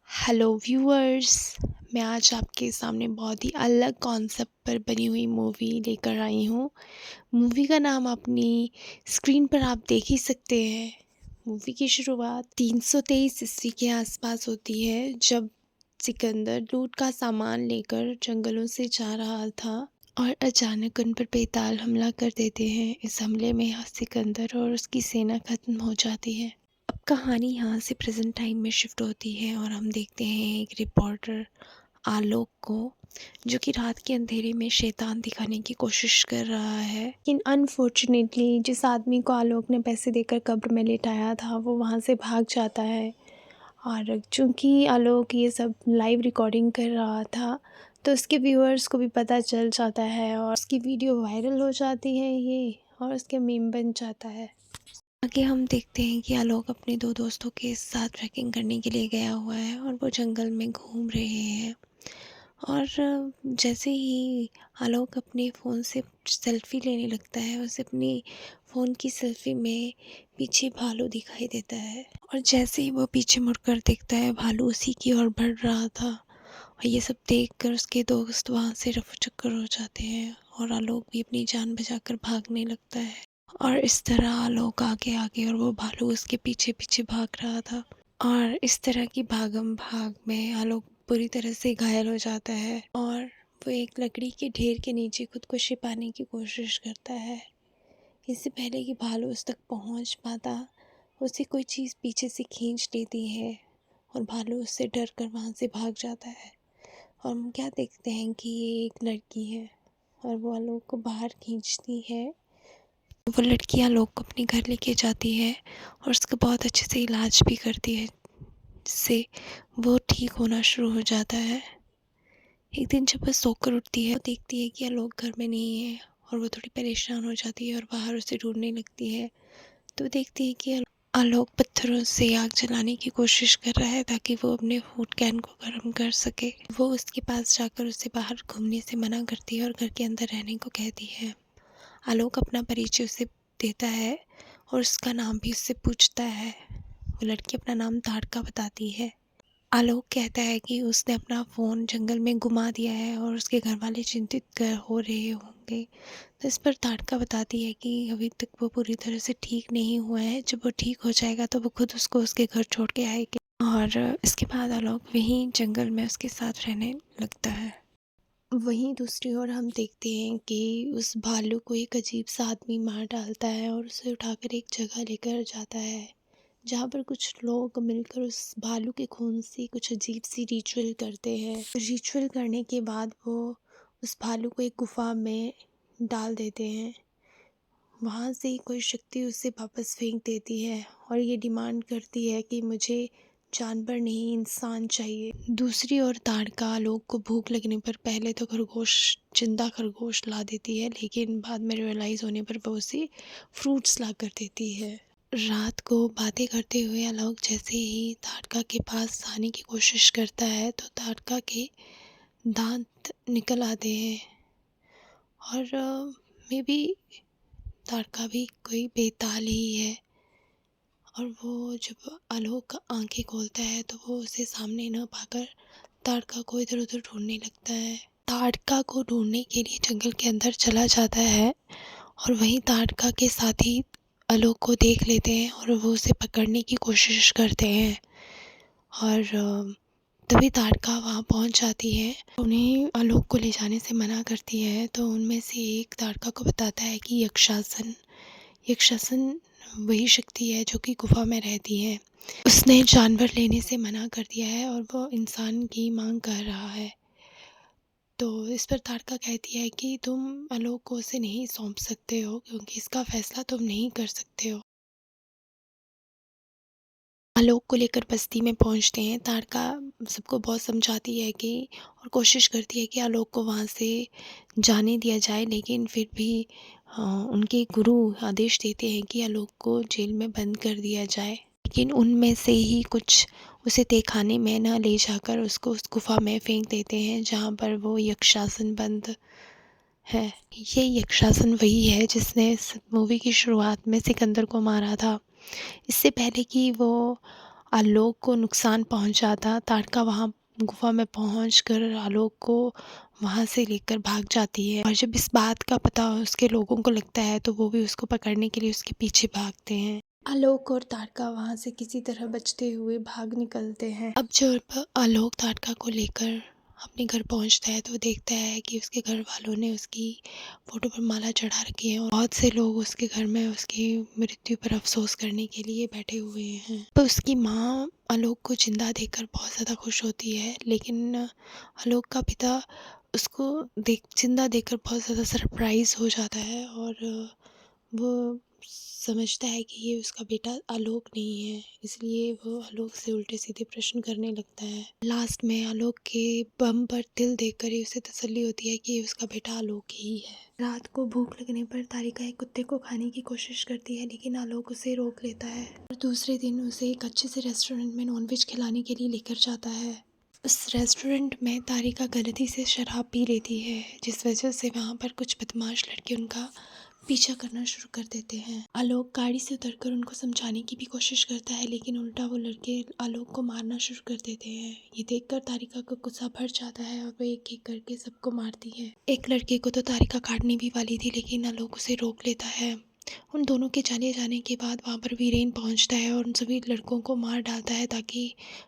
Hello viewers. मैं आज आपके सामने बहुत ही अलग कॉन्सेप्ट पर बनी हुई मूवी लेकर आई हूँ। मूवी का नाम अपनी स्क्रीन पर आप देख ही सकते हैं। मूवी की शुरुआत 323 ईस्वी के आसपास होती है, जब सिकंदर लूट का सामान लेकर जंगलों से जा रहा था और अचानक उन पर बेताल हमला कर देते हैं। इस हमले में सिकंदर और उसकी सेना खत्म हो जाती है। अब कहानी यहाँ से प्रेजेंट टाइम में शिफ्ट होती है और हम देखते हैं एक रिपोर्टर आलोक को, जो कि रात के अंधेरे में शैतान दिखाने की कोशिश कर रहा है। लेकिन अनफॉर्चुनेटली जिस आदमी को आलोक ने पैसे देकर कब्र में लिटाया था वो वहाँ से भाग जाता है। और चूँकि आलोक ये सब लाइव रिकॉर्डिंग कर रहा था तो उसके व्यूअर्स को भी पता चल जाता है और उसकी वीडियो वायरल हो जाती है ये, और उसके मीम बन जाता है। आगे हम देखते हैं कि आलोक अपने दो दोस्तों के साथ ट्रैकिंग करने के लिए गया हुआ है और वो जंगल में घूम रहे हैं। और जैसे ही आलोक अपने फ़ोन से सेल्फ़ी लेने लगता है, उसे अपनी फ़ोन की सेल्फ़ी में पीछे भालू दिखाई देता है। और जैसे ही वो पीछे मुड़कर देखता है, भालू उसी की ओर बढ़ रहा था। और ये सब देखकर उसके दोस्त वहाँ से रफूचक्कर हो जाते हैं और आलोक भी अपनी जान बचाकर भागने लगता है। और इस तरह आलोक आगे आगे और वो भालू उसके पीछे पीछे भाग रहा था। और इस तरह की भागम भाग में आलोक बुरी तरह से घायल हो जाता है और वो एक लकड़ी के ढेर के नीचे खुद को छिपाने की कोशिश करता है। इससे पहले कि भालू उस तक पहुंच पाता, उसे कोई चीज़ पीछे से खींच लेती है और भालू उससे डर कर वहाँ से भाग जाता है। और हम क्या देखते हैं कि ये एक लड़की है और वो आलोक को बाहर खींचती है। वो लड़की आलोक को अपने घर लेके जाती है और उसका बहुत अच्छे से इलाज भी करती है, जिससे वो ठीक होना शुरू हो जाता है। एक दिन जब वह सोकर उठती है, वो देखती है कि आलोक घर में नहीं है और वो थोड़ी परेशान हो जाती है और बाहर उसे ढूंढने लगती है। तो वो देखती है कि आलोक पत्थरों से आग जलाने की कोशिश कर रहा है ताकि वो अपने फूड कैन को गर्म कर सके। वो उसके पास जाकर उसे बाहर घूमने से मना करती है और घर के अंदर रहने को कहती है। आलोक अपना परिचय उसे देता है और उसका नाम भी उससे पूछता है। वो लड़की अपना नाम ताड़का बताती है। आलोक कहता है कि उसने अपना फ़ोन जंगल में गुमा दिया है और उसके घर वाले चिंतित हो रहे होंगे। तो इस पर ताड़का बताती है कि अभी तक वो पूरी तरह से ठीक नहीं हुआ है। जब वो ठीक हो जाएगा तो वो खुद उसको उसके घर छोड़ के आएगी। और इसके बाद आलोक वहीं जंगल में उसके साथ रहने लगता है। वहीं दूसरी ओर हम देखते हैं कि उस भालू को एक अजीब सा आदमी मार डालता है और उसे उठाकर एक जगह लेकर जाता है, जहाँ पर कुछ लोग मिलकर उस भालू के खून से कुछ अजीब सी रिचुअल करते हैं। रिचुअल करने के बाद वो उस भालू को एक गुफा में डाल देते हैं। वहाँ से कोई शक्ति उसे वापस फेंक देती है और ये डिमांड करती है कि मुझे जानवर नहीं इंसान चाहिए। दूसरी ओर ताड़का आलोक को भूख लगने पर पहले तो जिंदा खरगोश ला देती है, लेकिन बाद में रियलाइज़ होने पर वो उसे फ्रूट्स ला कर देती है। रात को बातें करते हुए आलोक जैसे ही ताड़का के पास आने की कोशिश करता है तो ताड़का के दांत निकल आते हैं। और मे बी ताड़का भी कोई बेताल ही है। और वो जब आलोक आंखें खोलता है तो वो उसे सामने न पाकर ताड़का को इधर उधर ढूंढने लगता है। ताड़का को ढूंढने के लिए जंगल के अंदर चला जाता है और वहीं ताड़का के साथी आलोक को देख लेते हैं और वो उसे पकड़ने की कोशिश करते हैं। और तभी ताड़का वहाँ पहुँच जाती है, उन्हें आलोक को ले जाने से मना करती है। तो उनमें से एक ताड़का को बताता है कि यक्षासन वही शक्ति है जो कि गुफा में रहती है। उसने जानवर लेने से मना कर दिया है और वो इंसान की मांग कर रहा है। तो इस पर ताड़का कहती है कि तुम आलोक को उसे नहीं सौंप सकते हो, क्योंकि इसका फैसला तुम नहीं कर सकते हो। आलोक को लेकर बस्ती में पहुंचते हैं। ताड़का सबको बहुत समझाती है कि और कोशिश करती है कि आलोक को वहाँ से जाने दिया जाए, लेकिन फिर भी उनके गुरु आदेश देते हैं कि आलोक को जेल में बंद कर दिया जाए। लेकिन उनमें से ही कुछ उसे तहखाने में न ले जाकर उसको उस गुफा में फेंक देते हैं, जहाँ पर वो यक्षासन बंद है। ये यक्षासन वही है जिसने इस मूवी की शुरुआत में सिकंदर को मारा था। इससे पहले कि वो आलोक को नुकसान पहुंचाता। तारका वहां गुफा में पहुंचकर आलोक को वहां से लेकर भाग जाती है और जब इस बात का पता उसके लोगों को लगता है तो वो भी उसको पकड़ने के लिए उसके पीछे भागते हैं। आलोक और तारका वहां से किसी तरह बचते हुए भाग निकलते हैं। अब जब आलोक तारका को लेकर अपने घर पहुंचता है तो वो देखता है कि उसके घर वालों ने उसकी फोटो पर माला चढ़ा रखी है और बहुत से लोग उसके घर में उसकी मृत्यु पर अफसोस करने के लिए बैठे हुए हैं। तो उसकी माँ आलोक को जिंदा देखकर बहुत ज़्यादा खुश होती है, लेकिन आलोक का पिता उसको जिंदा देखकर बहुत ज़्यादा सरप्राइज हो जाता है और वो समझता है कि ये उसका बेटा आलोक नहीं है, इसलिए वो आलोक से उल्टे सीधे प्रश्न करने लगता है। लास्ट में आलोक के बम पर तिल देखकर ही उसे तसल्ली होती है कि ये उसका बेटा आलोक ही है। रात को भूख लगने पर तारिका एक कुत्ते को खाने की कोशिश करती है, लेकिन आलोक उसे रोक लेता है और दूसरे दिन उसे एक अच्छे से रेस्टोरेंट में नॉनवेज खिलाने के लिए लेकर जाता है। उस रेस्टोरेंट में तारिका गलती से शराब पी लेती है, जिस वजह से वहाँ पर कुछ बदमाश लड़के उनका पीछा करना शुरू कर देते हैं। आलोक गाड़ी से उतरकर उनको समझाने की भी कोशिश करता है, लेकिन उल्टा वो लड़के आलोक को मारना शुरू कर देते हैं। ये देखकर तारिका का गुस्सा भर जाता है और वो एक एक करके सबको मारती है। एक लड़के को तो तारिका काटने भी वाली थी, लेकिन आलोक उसे रोक लेता है। उन दोनों के चले जाने के बाद वहाँ पर वीरेन पहुँचता है और उन सभी लड़कों को मार डालता है ताकि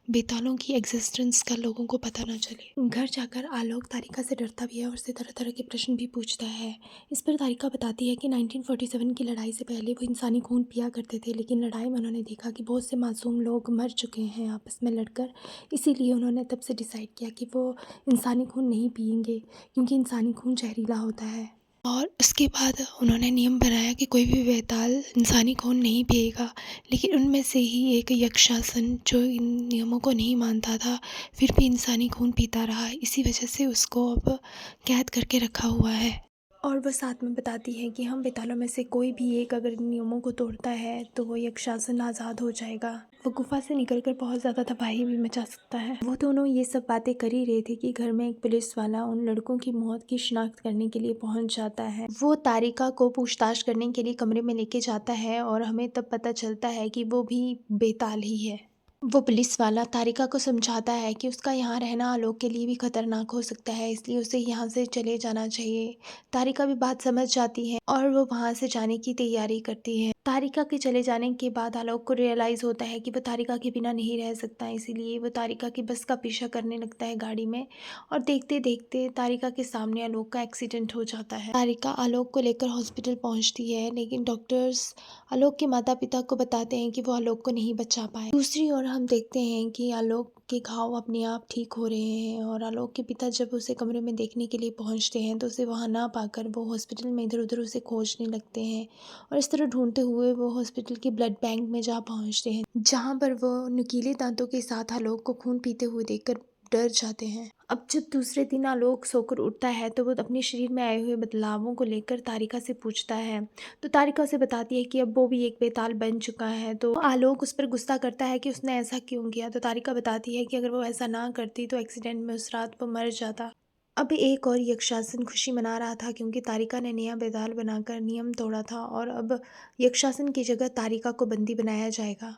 बेतालों की एग्जिस्टेंस का लोगों को पता ना चले। घर जाकर आलोक तारिका से डरता भी है और उससे तरह तरह के प्रश्न भी पूछता है। इस पर तारिका बताती है कि 1947 की लड़ाई से पहले वो इंसानी खून पिया करते थे, लेकिन लड़ाई में उन्होंने देखा कि बहुत से मासूम लोग मर चुके हैं आपस में लड़कर, इसीलिए उन्होंने तब से डिसाइड किया कि वो इंसानी खून नहीं पिएंगे, क्योंकि इंसानी खून जहरीला होता है। और उसके बाद उन्होंने नियम बनाया कि कोई भी बेताल इंसानी खून नहीं पिएगा, लेकिन उनमें से ही एक यक्षासन जो इन नियमों को नहीं मानता था, फिर भी इंसानी खून पीता रहा। इसी वजह से उसको अब कैद करके रखा हुआ है। और वो साथ में बताती है कि हम बेतालों में से कोई भी एक अगर इन नियमों को तोड़ता है तो वो यक्षासन आज़ाद हो जाएगा। वो गुफा से निकलकर बहुत ज़्यादा तबाही भी मचा सकता है। वो दोनों ये सब बातें कर ही रहे थे कि घर में एक पुलिस वाला उन लड़कों की मौत की शिनाख्त करने के लिए पहुंच जाता है। वो तारिका को पूछताछ करने के लिए कमरे में लेके जाता है और हमें तब पता चलता है कि वो भी बेताल ही है। वो पुलिस वाला तारिका को समझाता है कि उसका यहाँ रहना आलोक के लिए भी खतरनाक हो सकता है, इसलिए उसे यहाँ से चले जाना चाहिए। तारिका भी बात समझ जाती है और वो वहाँ से जाने की तैयारी करती है। तारिका के चले जाने के बाद आलोक को रियलाइज़ होता है कि वो तारिका के बिना नहीं रह सकता, इसीलिए वो तारिका की बस का पीछा करने लगता है गाड़ी में और देखते देखते तारिका के सामने आलोक का एक्सीडेंट हो जाता है। तारिका आलोक को लेकर हॉस्पिटल पहुँचती है, लेकिन डॉक्टर्स आलोक के माता पिता को बताते हैं कि वो आलोक को नहीं बचा पाए। दूसरी ओर हम देखते हैं कि आलोक के घाव अपने आप ठीक हो रहे हैं और आलोक के पिता जब उसे कमरे में देखने के लिए पहुंचते हैं तो उसे वहां ना पाकर वो हॉस्पिटल में इधर उधर उसे खोजने लगते हैं और इस तरह ढूंढते हुए वो हॉस्पिटल के ब्लड बैंक में जा पहुंचते हैं, जहां पर वो नुकीले दांतों के साथ आलोक को खून पीते हुए देखकर डर जाते हैं। अब जब दूसरे दिन आलोक सोकर उठता है तो वो अपने शरीर में आए हुए बदलावों को लेकर तारिका से पूछता है, तो तारिका उसे बताती है कि अब वो भी एक बेताल बन चुका है। तो आलोक उस पर गुस्सा करता है कि उसने ऐसा क्यों किया, तो तारिका बताती है कि अगर वो ऐसा ना करती तो एक्सीडेंट में उस रात वो मर जाता। अब एक और यक्षासन खुशी मना रहा था क्योंकि तारिका ने नया बेताल बनाकर नियम तोड़ा था और अब यक्षासन की जगह तारिका को बंदी बनाया जाएगा।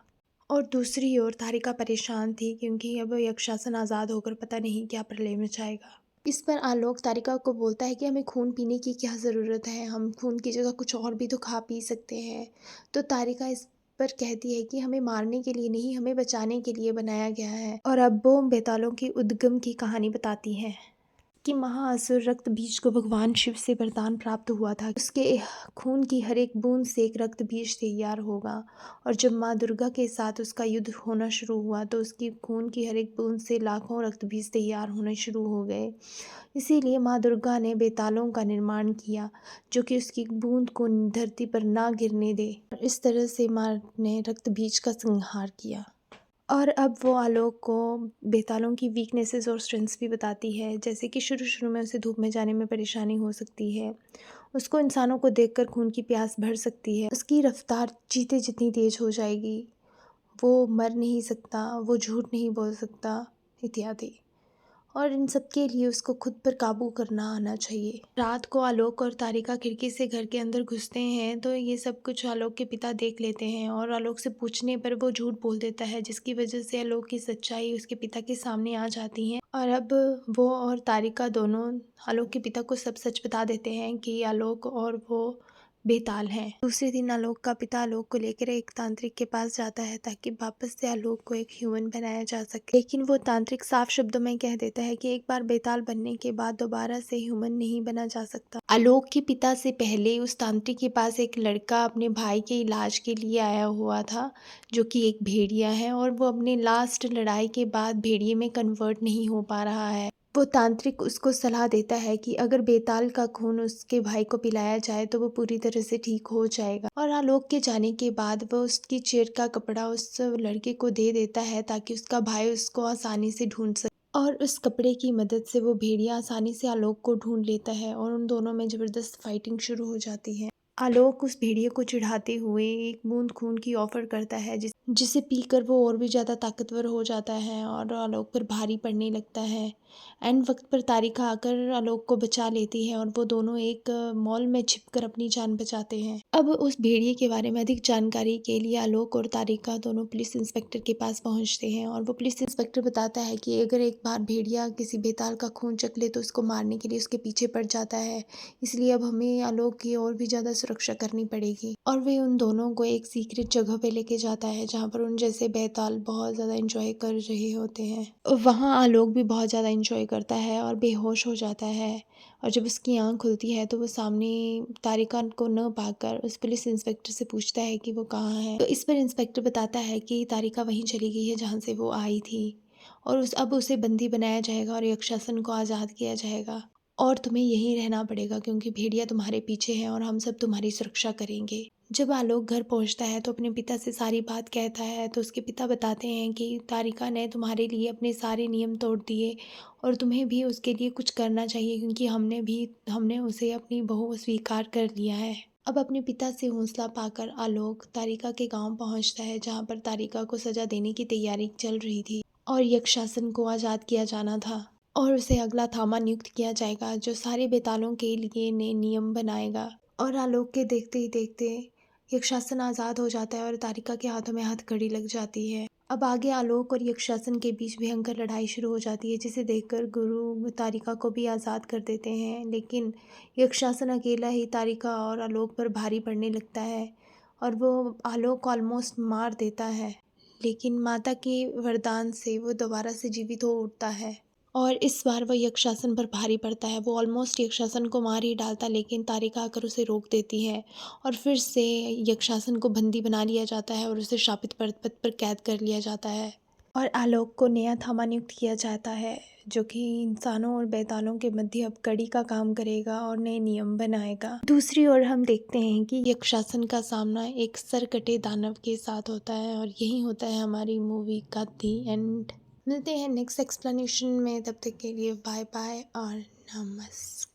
और दूसरी ओर तारिका परेशान थी क्योंकि अब यक्षासन आज़ाद होकर पता नहीं क्या प्रलय मचाएगा। इस पर आलोक तारिका को बोलता है कि हमें खून पीने की क्या ज़रूरत है, हम खून की जगह कुछ और भी तो खा पी सकते हैं। तो तारिका इस पर कहती है कि हमें मारने के लिए नहीं, हमें बचाने के लिए बनाया गया है। और अब वो बेतालों की उद्गम की कहानी बताती है कि महाअसुर रक्त बीज को भगवान शिव से वरदान प्राप्त हुआ था, उसके खून की हर एक बूंद से एक रक्त बीज तैयार होगा। और जब माँ दुर्गा के साथ उसका युद्ध होना शुरू हुआ तो उसकी खून की हर एक बूंद से लाखों रक्त बीज तैयार होने शुरू हो गए। इसीलिए माँ दुर्गा ने बेतालों का निर्माण किया जो कि उसकी बूंद को धरती पर ना गिरने दे। और इस तरह से माँ ने रक्त बीज का संहार किया। और अब वो आलोक को बेतालों की वीकनेसेस और स्ट्रेंथ्स भी बताती है, जैसे कि शुरू शुरू में उसे धूप में जाने में परेशानी हो सकती है, उसको इंसानों को देखकर खून की प्यास भर सकती है, उसकी रफ्तार चीते जितनी तेज हो जाएगी, वो मर नहीं सकता, वो झूठ नहीं बोल सकता इत्यादि। और इन सब के लिए उसको खुद पर काबू करना आना चाहिए। रात को आलोक और तारिका खिड़की से घर के अंदर घुसते हैं तो ये सब कुछ आलोक के पिता देख लेते हैं और आलोक से पूछने पर वो झूठ बोल देता है, जिसकी वजह से आलोक की सच्चाई उसके पिता के सामने आ जाती है। और अब वो और तारिका दोनों आलोक के पिता को सब सच बता देते हैं कि आलोक और वो बेताल हैं। दूसरे दिन आलोक का पिता आलोक को लेकर एक तांत्रिक के पास जाता है ताकि वापस से आलोक को एक ह्यूमन बनाया जा सके, लेकिन वो तांत्रिक साफ शब्दों में कह देता है कि एक बार बेताल बनने के बाद दोबारा से ह्यूमन नहीं बना जा सकता। आलोक के पिता से पहले उस तांत्रिक के पास एक लड़का अपने भाई के इलाज के लिए आया हुआ था, जो कि एक भेड़िया है, और वो अपने लास्ट लड़ाई के बाद भेड़िए में कन्वर्ट नहीं हो पा रहा है। वो तांत्रिक उसको सलाह देता है कि अगर बेताल का खून उसके भाई को पिलाया जाए तो वो पूरी तरह से ठीक हो जाएगा। और आलोक के जाने के बाद वो उसकी चेयर का कपड़ा उस लड़के को दे देता है ताकि उसका भाई उसको आसानी से ढूंढ सके। और उस कपड़े की मदद से वो भेड़िया आसानी से आलोक को ढूंढ लेता है और उन दोनों में ज़बरदस्त फाइटिंग शुरू हो जाती है। आलोक उस भेड़िए को चिढ़ाते हुए एक बूंद खून की ऑफर करता है, जिसे पीकर वो और भी ज़्यादा ताकतवर हो जाता है और आलोक पर भारी पड़ने लगता है। एंड वक्त पर तारिका आकर आलोक को बचा लेती है और वो दोनों एक मॉल में छिपकर अपनी जान बचाते हैं। अब उस भेड़िए के बारे में अधिक जानकारी के लिए आलोक और तारिका दोनों पुलिस इंस्पेक्टर के पास पहुंचते हैं और वो पुलिस इंस्पेक्टर बताता है कि अगर एक बार भेड़िया किसी बेताल का खून चख ले तो उसको मारने के लिए उसके पीछे पड़ जाता है, इसलिए अब हमें आलोक की और भी ज़्यादा सुरक्षा करनी पड़ेगी। और वे उन दोनों को एक सीक्रेट जगह पे लेके जाता है जहाँ पर उन जैसे बेताल बहुत ज़्यादा इंजॉय कर रहे होते हैं। वहाँ आलोक भी बहुत ज़्यादा इंजॉय करता है और बेहोश हो जाता है, और जब उसकी आँख खुलती है तो वो सामने तारिका को न पाकर उस पुलिस इंस्पेक्टर से पूछता है कि वो कहाँ है। तो इस पर इंस्पेक्टर बताता है कि तारिका वहीं चली गई है जहाँ से वो आई थी, और अब उसे बंदी बनाया जाएगा और यक्षासन को आज़ाद किया जाएगा, और तुम्हें यहीं रहना पड़ेगा क्योंकि भेड़िया तुम्हारे पीछे है और हम सब तुम्हारी सुरक्षा करेंगे। जब आलोक घर पहुंचता है तो अपने पिता से सारी बात कहता है तो उसके पिता बताते हैं कि तारिका ने तुम्हारे लिए अपने सारे नियम तोड़ दिए और तुम्हें भी उसके लिए कुछ करना चाहिए क्योंकि हमने उसे अपनी बहू स्वीकार कर लिया है। अब अपने पिता से हौसला पाकर आलोक तारिका के गांव पहुंचता है जहां पर तारिका को सजा देने की तैयारी चल रही थी और यक्षासन को आज़ाद किया जाना था, और उसे अगला थामा नियुक्त किया जाएगा जो सारे बेतालों के लिए नए नियम बनाएगा। और आलोक के देखते ही देखते यक्षासन आज़ाद हो जाता है और तारिका के हाथों में हथकड़ी लग जाती है। अब आगे आलोक और यक्षासन के बीच भयंकर लड़ाई शुरू हो जाती है, जिसे देखकर गुरु तारिका को भी आज़ाद कर देते हैं, लेकिन यक्षासन अकेला ही तारिका और आलोक पर भारी पड़ने लगता है और वो आलोक को ऑलमोस्ट मार देता है, लेकिन माता के वरदान से वो दोबारा से जीवित हो उठता है और इस बार वह यक्षासन पर भारी पड़ता है। वो ऑलमोस्ट यक्षासन को मार ही डालता, लेकिन तारिका आकर उसे रोक देती है और फिर से यक्षासन को बंदी बना लिया जाता है और उसे शापित पर्वत पर कैद कर लिया जाता है। और आलोक को नया थामा नियुक्त किया जाता है जो कि इंसानों और बेतालों के मध्य अब कड़ी का काम करेगा और नए नियम बनाएगा। दूसरी ओर हम देखते हैं कि यक्षासन का सामना एक सरकटे दानव के साथ होता है और यही होता है हमारी मूवी का दी एंड। मिलते हैं नेक्स्ट एक्सप्लेनेशन में, तब तक के लिए बाय बाय और नमस्कार।